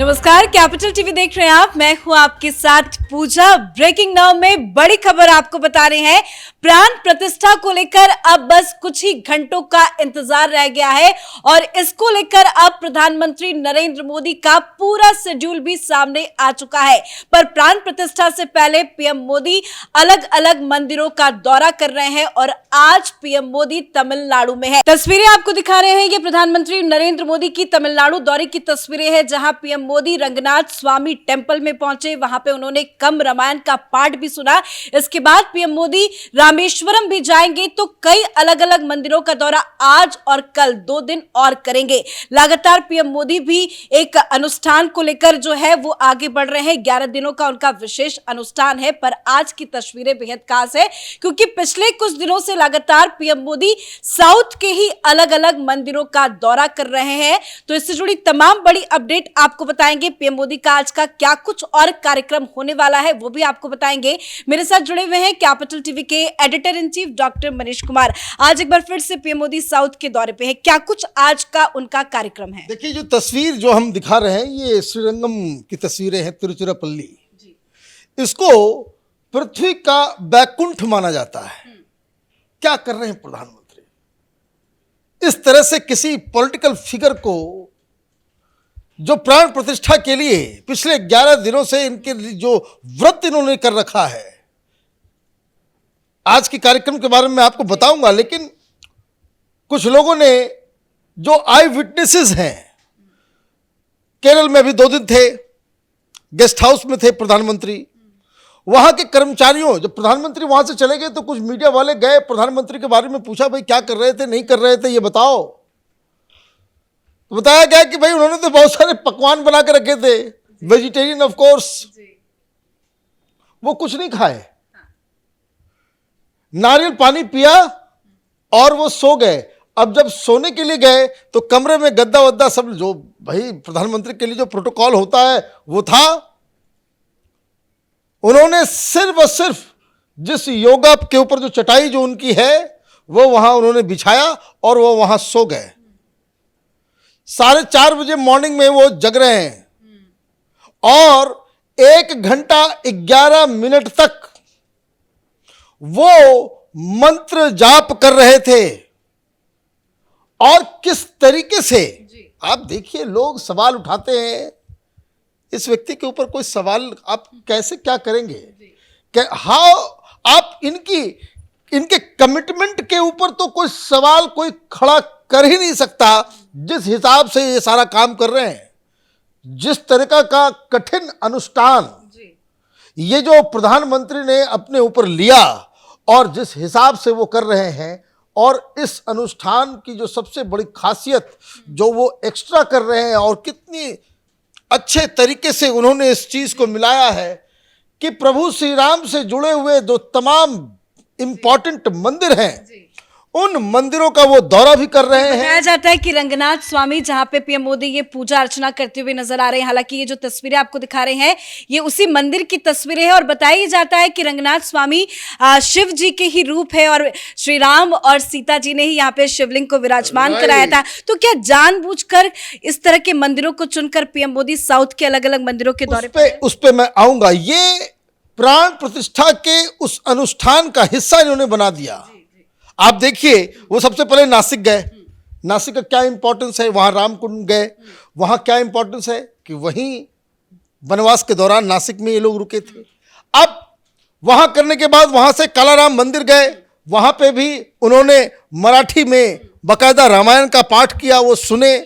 नमस्कार, capital TV देख रहे हैं आप। मैं हूं आपके साथ पूजा। ब्रेकिंग नाउ में बड़ी खबर आपको बता रहे हैं। प्राण प्रतिष्ठा को लेकर अब बस कुछ ही घंटों का इंतजार रह गया है और इसको लेकर अब प्रधानमंत्री नरेंद्र मोदी का पूरा शेड्यूल भी सामने आ चुका है। पर प्राण प्रतिष्ठा से पहले पीएम मोदी अलग अलग मंदिरों का दौरा कर रहे हैं और आज पीएम मोदी तमिलनाडु में है। तस्वीरें आपको दिखा रहे हैं, ये प्रधानमंत्री नरेंद्र मोदी की तमिलनाडु दौरे की तस्वीरें हैं, जहां पीएम मोदी रंगनाथ स्वामी टेंपल में पहुंचे। वहां पे उन्होंने कम रामायण का पाठ भी सुना। इसके बाद पीएम मोदी रामेश्वरम भी जाएंगे, तो कई अलग अलग मंदिरों का दौरा आज और कल 2 दिन और करेंगे। लगातार पीएम मोदी भी एक अनुष्ठान को लेकर जो है वो आगे बढ़ रहे हैं। 11 दिनों का उनका विशेष अनुष्ठान है। पर आज की तस्वीरें बेहद खास है, क्योंकि पिछले कुछ दिनों से लगातार पीएम मोदी साउथ के ही अलग अलग मंदिरों का दौरा कर रहे हैं। तो इससे जुड़ी तमाम बड़ी अपडेट आपको बताएंगे। पीएम मोदी का आज का क्या कुछ और कार्यक्रम होने वाला है वो भी आपको बताएंगे। मेरे साथ जुड़े हुए हैं कैपिटल टीवी के editor in chief doctor Manish Kumar. आज एक बार फिर से पीएम मोदी साउथ के दौरे पे है, क्या कुछ आज का उनका कार्यक्रम है? देखिए, जो तस्वीर जो हम दिखा रहे हैं ये श्रीरंगम की तस्वीरें हैं, तिरुचिरापल्ली। इसको पृथ्वी का बैकुंठ माना जाता है। क्या कर रहे हैं प्रधानमंत्री? इस तरह से किसी पॉलिटिकल फिगर को, जो प्राण प्रतिष्ठा के लिए पिछले 11 दिनों से इनके जो व्रत इन्होंने कर रखा है, आज के कार्यक्रम के बारे में आपको बताऊंगा। लेकिन कुछ लोगों ने, जो आई विटनेसेस हैं, केरल में भी 2 दिन थे, गेस्ट हाउस में थे प्रधानमंत्री। वहां के कर्मचारियों, जब प्रधानमंत्री वहां से चले गए तो कुछ मीडिया वाले गए, प्रधानमंत्री के बारे में पूछा, भाई क्या कर रहे थे, नहीं कर रहे थे, ये बताओ। तो बताया गया कि भाई उन्होंने तो बहुत सारे पकवान बना के रखे थे, वेजिटेरियन ऑफ कोर्स। वो कुछ नहीं खाए, नारियल पानी पिया और वो सो गए। अब जब सोने के लिए गए तो कमरे में गद्दा वद्दा सब, जो भाई प्रधानमंत्री के लिए जो प्रोटोकॉल होता है वो था। उन्होंने सिर्फ और सिर्फ जिस योगा के ऊपर जो चटाई जो उनकी है वो वहां उन्होंने बिछाया और वो वहां सो गए। 4:30 बजे मॉर्निंग में वो जग रहे हैं और 1 घंटा 11 मिनट तक वो मंत्र जाप कर रहे थे। और किस तरीके से, आप देखिए, लोग सवाल उठाते हैं, इस व्यक्ति के ऊपर कोई सवाल आप कैसे क्या करेंगे? हाउ आप इनके कमिटमेंट के ऊपर तो कोई सवाल कोई खड़ा कर ही नहीं सकता। जिस हिसाब से ये सारा काम कर रहे हैं, जिस तरीका का कठिन अनुष्ठान ये जो प्रधानमंत्री ने अपने ऊपर लिया और जिस हिसाब से वो कर रहे हैं, और इस अनुष्ठान की जो सबसे बड़ी खासियत जो वो एक्स्ट्रा कर रहे हैं, और कितनी अच्छे तरीके से उन्होंने इस चीज को मिलाया है कि प्रभु श्री राम से जुड़े हुए जो तमाम इंपॉर्टेंट मंदिर हैं, उन मंदिरों का वो दौरा भी कर रहे हैं। बताया जाता है कि रंगनाथ स्वामी, जहां पे पीएम मोदी ये पूजा अर्चना करते हुए नजर आ रहे हैं। हालांकि ये जो तस्वीरें आपको दिखा रहे हैं ये उसी मंदिर की तस्वीरें हैं और बताया जाता है कि रंगनाथ स्वामी शिव जी के ही रूप है और श्री राम और सीता जी ने ही यहाँ पे शिवलिंग को विराजमान कराया था। तो क्या जानबूझकर इस तरह के मंदिरों को चुनकर पीएम मोदी साउथ के अलग अलग मंदिरों के दौरे पे? उस पे मैं आऊंगा। ये प्राण प्रतिष्ठा के उस अनुष्ठान का हिस्सा इन्होंने बना दिया। आप देखिए, वो सबसे पहले नासिक गए। नासिक का क्या इंपॉर्टेंस है? वहां रामकुंड गए। वहां क्या इंपॉर्टेंस है कि वहीं वनवास के दौरान नासिक में ये लोग रुके थे। अब वहां करने के बाद वहां से कालाराम मंदिर गए। वहां पे भी उन्होंने मराठी में बकायदा रामायण का पाठ किया, वो सुने।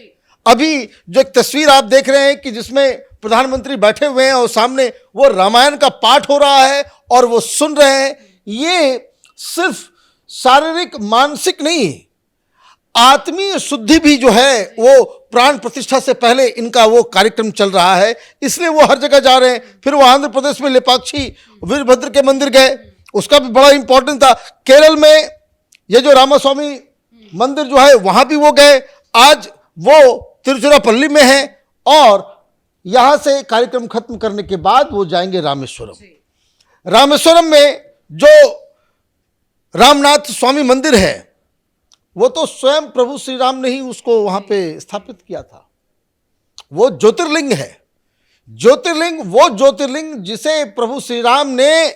अभी जो एक तस्वीर आप देख रहे हैं कि जिसमें प्रधानमंत्री बैठे हुए हैं और सामने वो रामायण का पाठ हो रहा है और वो सुन रहे हैं। ये सिर्फ शारीरिक मानसिक नहीं, आत्मीय शुद्धि भी जो है वो प्राण प्रतिष्ठा से पहले इनका वो कार्यक्रम चल रहा है, इसलिए वो हर जगह जा रहे हैं। फिर वो आंध्र प्रदेश में लेपाक्षी वीरभद्र के मंदिर गए, उसका भी बड़ा इंपॉर्टेंट था। केरल में ये जो रामास्वामी मंदिर जो है वहां भी वो गए। आज वो तिरुचिरापल्ली में है और यहां से कार्यक्रम खत्म करने के बाद वो जाएंगे रामेश्वरम। रामेश्वरम में जो रामनाथ स्वामी मंदिर है वो तो स्वयं प्रभु श्री राम ने ही उसको वहां पे स्थापित किया था। वो ज्योतिर्लिंग है, ज्योतिर्लिंग, वो ज्योतिर्लिंग जिसे प्रभु श्री राम ने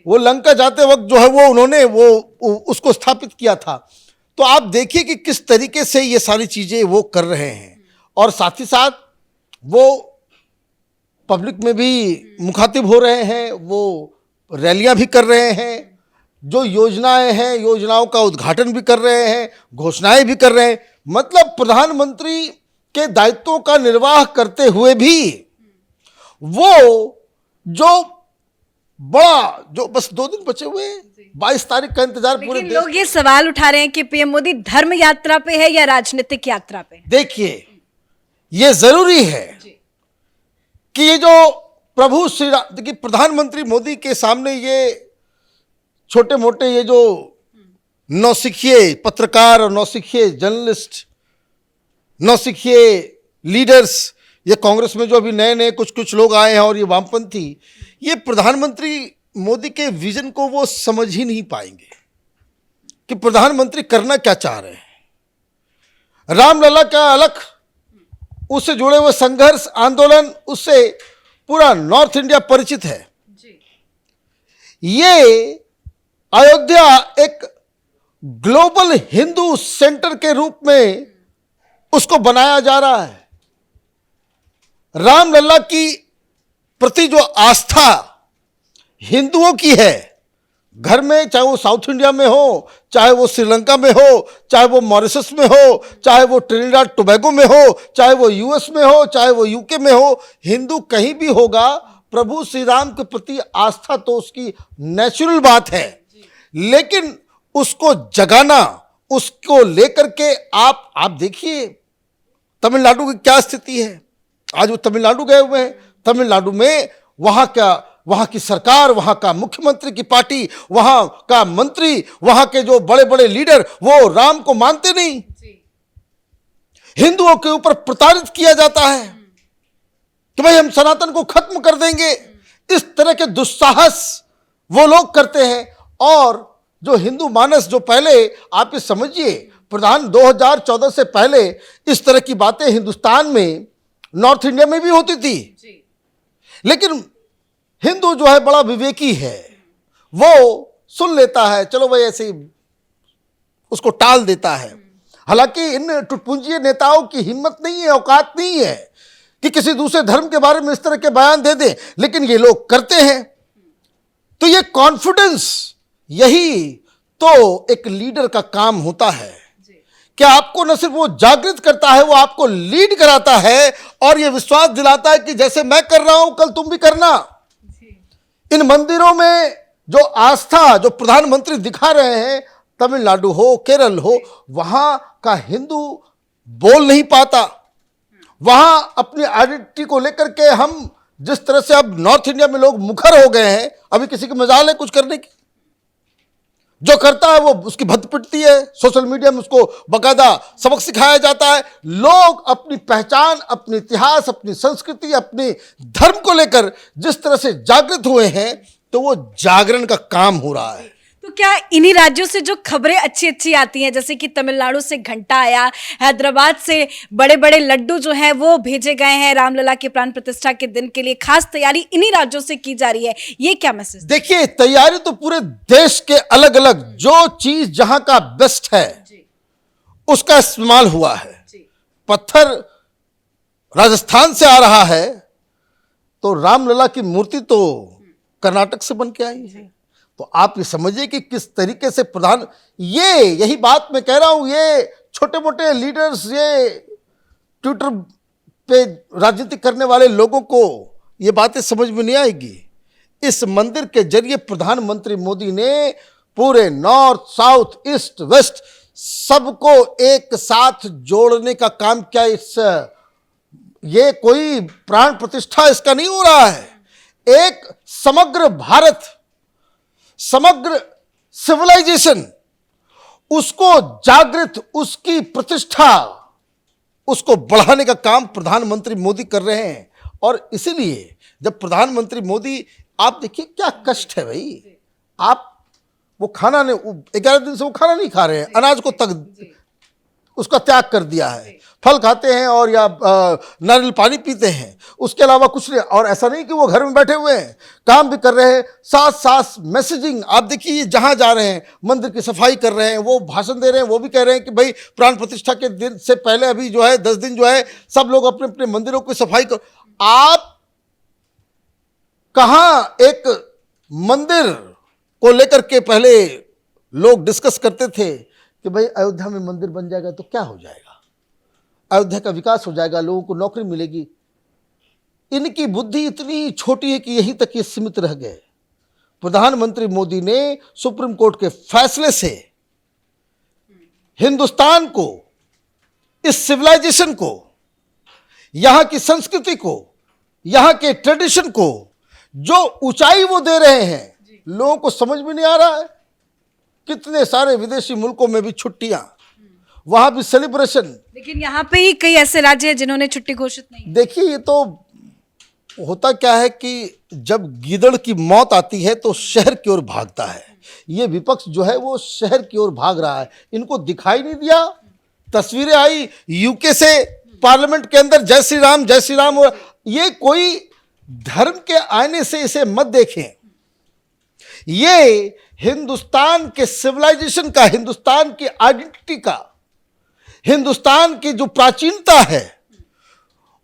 वो लंका जाते वक्त जो है वो उन्होंने वो उसको स्थापित किया था। तो आप देखिए कि किस तरीके से ये सारी चीजें वो कर रहे हैं, और साथ ही साथ वो पब्लिक में भी मुखातिब हो रहे हैं, वो रैलियां भी कर रहे हैं, जो योजनाएं हैं योजनाओं का उद्घाटन भी कर रहे हैं, घोषणाएं भी कर रहे हैं। मतलब प्रधानमंत्री के दायित्वों का निर्वाह करते हुए भी वो जो बड़ा, जो बस 2 दिन बचे हुए हैं, 22 तारीख का इंतजार पूरे लेकिन लोग ये सवाल उठा रहे हैं कि पीएम मोदी धर्म यात्रा पे है या राजनीतिक यात्रा पे है? देखिए, ये जरूरी है कि ये जो प्रभु श्री राम, देखिए प्रधानमंत्री मोदी के सामने ये छोटे मोटे ये जो नौसिखिए पत्रकार और नौसिखिए जर्नलिस्ट, नौसिखिए लीडर्स, ये कांग्रेस में जो अभी नए नए कुछ लोग आए हैं और ये वामपंथी, ये प्रधानमंत्री मोदी के विजन को वो समझ ही नहीं पाएंगे कि प्रधानमंत्री करना क्या चाह रहे हैं। रामलला का अलख, उससे जुड़े हुए संघर्ष आंदोलन, उससे पूरा नॉर्थ इंडिया परिचित है। ये अयोध्या एक ग्लोबल हिंदू सेंटर के रूप में उसको बनाया जा रहा है। रामलला की प्रति जो आस्था हिंदुओं की है, घर में, चाहे वो साउथ इंडिया में हो, चाहे वो श्रीलंका में हो, चाहे वो मॉरिशस में हो, चाहे वो ट्रिनिडाद टोबैगो में हो, चाहे वो यूएस में हो, चाहे वो यूके में हो, हिंदू कहीं भी होगा, प्रभु श्री राम के प्रति आस्था तो उसकी नेचुरल बात है। लेकिन उसको जगाना, उसको लेकर के आप देखिए तमिलनाडु की क्या स्थिति है। आज वो तमिलनाडु गए हुए हैं, तमिलनाडु में वहां की सरकार, वहां का मुख्यमंत्री की पार्टी, वहां का मंत्री, वहां के जो बड़े बड़े लीडर, वो राम को मानते नहीं। हिंदुओं के ऊपर प्रताड़ित किया जाता है कि भाई हम सनातन को खत्म कर देंगे। इस तरह के दुस्साहस वो लोग करते हैं। और जो हिंदू मानस, जो पहले आप ये समझिए, प्रधान 2014 से पहले इस तरह की बातें हिंदुस्तान में, नॉर्थ इंडिया में भी होती थी। लेकिन हिंदू जो है बड़ा विवेकी है, वो सुन लेता है, चलो भाई ऐसे ही उसको टाल देता है। हालांकि इन टुटपुंजिए नेताओं की हिम्मत नहीं है, औकात नहीं है कि किसी दूसरे धर्म के बारे में इस तरह के बयान दे दें, लेकिन ये लोग करते हैं। तो ये कॉन्फिडेंस, यही तो एक लीडर का काम होता है कि आपको न सिर्फ वो जागृत करता है, वो आपको लीड कराता है और ये विश्वास दिलाता है कि जैसे मैं कर रहा हूं कल तुम भी करना। इन मंदिरों में जो आस्था जो प्रधानमंत्री दिखा रहे हैं, तमिलनाडु हो, केरल हो, वहां का हिंदू बोल नहीं पाता। वहां अपनी आइडेंटिटी को लेकर के हम जिस तरह से अब नॉर्थ इंडिया में लोग मुखर हो गए हैं, अभी किसी की मजाल है कुछ करने की, जो करता है वो उसकी भद्द पिटती है, सोशल मीडिया में उसको बकायदा सबक सिखाया जाता है। लोग अपनी पहचान, अपनी इतिहास, अपनी संस्कृति, अपने धर्म को लेकर जिस तरह से जागृत हुए हैं, तो वो जागरण का काम हो रहा है। तो क्या इन्हीं राज्यों से जो खबरें अच्छी आती हैं, जैसे कि तमिलनाडु से घंटा आया, हैदराबाद से बड़े बड़े लड्डू जो हैं वो भेजे गए हैं रामलला के प्राण प्रतिष्ठा के दिन के लिए, खास तैयारी इन्हीं राज्यों से की जा रही है, ये क्या मैसेज? देखिए, तैयारी तो पूरे देश के अलग अलग, जो चीज जहां का बेस्ट है उसका इस्तेमाल हुआ है। पत्थर राजस्थान से आ रहा है, तो रामलला की मूर्ति तो कर्नाटक से बन के आई है। तो आप ये समझिए कि किस तरीके से प्रधान, यही बात मैं कह रहा हूं, ये छोटे मोटे लीडर्स, ये ट्विटर पे राजनीति करने वाले लोगों को ये बातें समझ में नहीं आएगी। इस मंदिर के जरिए प्रधानमंत्री मोदी ने पूरे नॉर्थ, साउथ, ईस्ट, वेस्ट सबको एक साथ जोड़ने का काम किया। ये कोई प्राण प्रतिष्ठा इसका नहीं हो रहा है। एक समग्र भारत, समग्र सिविलाइजेशन, उसको जागृत, उसकी प्रतिष्ठा, उसको बढ़ाने का काम प्रधानमंत्री मोदी कर रहे हैं। और इसीलिए जब प्रधानमंत्री मोदी, आप देखिए क्या कष्ट है भाई, आप वो खाना नहीं, 11 दिन से वो खाना नहीं खा रहे हैं, अनाज को तक उसका त्याग कर दिया है, फल खाते हैं और या नारियल पानी पीते हैं, उसके अलावा कुछ नहीं। और ऐसा नहीं कि वो घर में बैठे हुए हैं, काम भी कर रहे हैं, साथ साथ मैसेजिंग। आप देखिए जहां जा रहे हैं, मंदिर की सफाई कर रहे हैं, वो भाषण दे रहे हैं, वो भी कह रहे हैं कि भाई प्राण प्रतिष्ठा के दिन से पहले अभी जो है 10 दिन जो है सब लोग अपने अपने मंदिरों की सफाई कर। आप कहां एक मंदिर को लेकर के पहले लोग डिस्कस करते थे कि भाई अयोध्या में मंदिर बन जाएगा तो क्या हो जाएगा, अयोध्या का विकास हो जाएगा, लोगों को नौकरी मिलेगी। इनकी बुद्धि इतनी छोटी है कि यहीं तक ये सीमित रह गए। प्रधानमंत्री मोदी ने सुप्रीम कोर्ट के फैसले से हिंदुस्तान को, इस सिविलाइजेशन को, यहां की संस्कृति को, यहां के ट्रेडिशन को जो ऊंचाई वो दे रहे हैं, लोगों को समझ में नहीं आ रहा है। कितने सारे विदेशी मुल्कों में भी छुट्टियां, वहां भी सेलिब्रेशन, लेकिन यहाँ पे ही कई ऐसे राज्य हैं जिन्होंने छुट्टी घोषित नहीं। देखिए ये तो होता क्या है कि जब गीदड़ की मौत आती है तो शहर की ओर भागता है। ये विपक्ष जो है वो शहर की ओर भाग रहा है। इनको दिखाई नहीं दिया, तस्वीरें आई यूके से पार्लियामेंट के अंदर जय श्री राम जय श्री राम। ये कोई धर्म के आईने से इसे मत देखें, ये हिंदुस्तान के सिविलाइजेशन का, हिंदुस्तान की आइडेंटिटी का, हिंदुस्तान की जो प्राचीनता है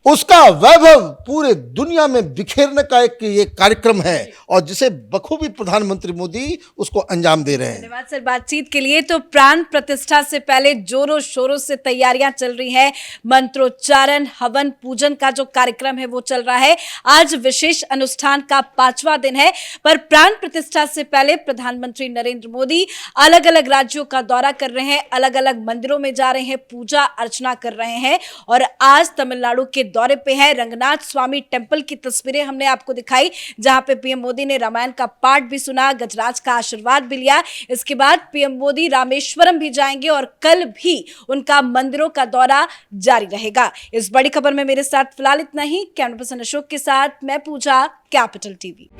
उसका वैभव पूरे दुनिया में बिखेरने का एक ये कार्यक्रम है और जिसे बखूबी प्रधानमंत्री मोदी उसको अंजाम दे रहे हैं। धन्यवाद सर बातचीत के लिए। तो प्राण प्रतिष्ठा से पहले जोरों शोरों से तैयारियां चल रही है, मंत्रोच्चारण, हवन, पूजन का जो कार्यक्रम है वो चल रहा है। आज विशेष अनुष्ठान का 5वां दिन है, पर प्राण प्रतिष्ठा से पहले प्रधानमंत्री नरेंद्र मोदी अलग अलग राज्यों का दौरा कर रहे हैं, अलग अलग मंदिरों में जा रहे हैं, पूजा अर्चना कर रहे हैं। और आज तमिलनाडु के दौरे पे है। रंगनाथ स्वामी टेंपल की तस्वीरें हमने आपको दिखाई, जहां पे पीएम मोदी ने रामायण का पाठ भी सुना, गजराज का आशीर्वाद भी लिया। इसके बाद पीएम मोदी रामेश्वरम भी जाएंगे और कल भी उनका मंदिरों का दौरा जारी रहेगा। इस बड़ी खबर में मेरे साथ फिलहाल इतना ही। कैमरा पर्सन अशोक के साथ मैं पूजा, कैपिटल टीवी।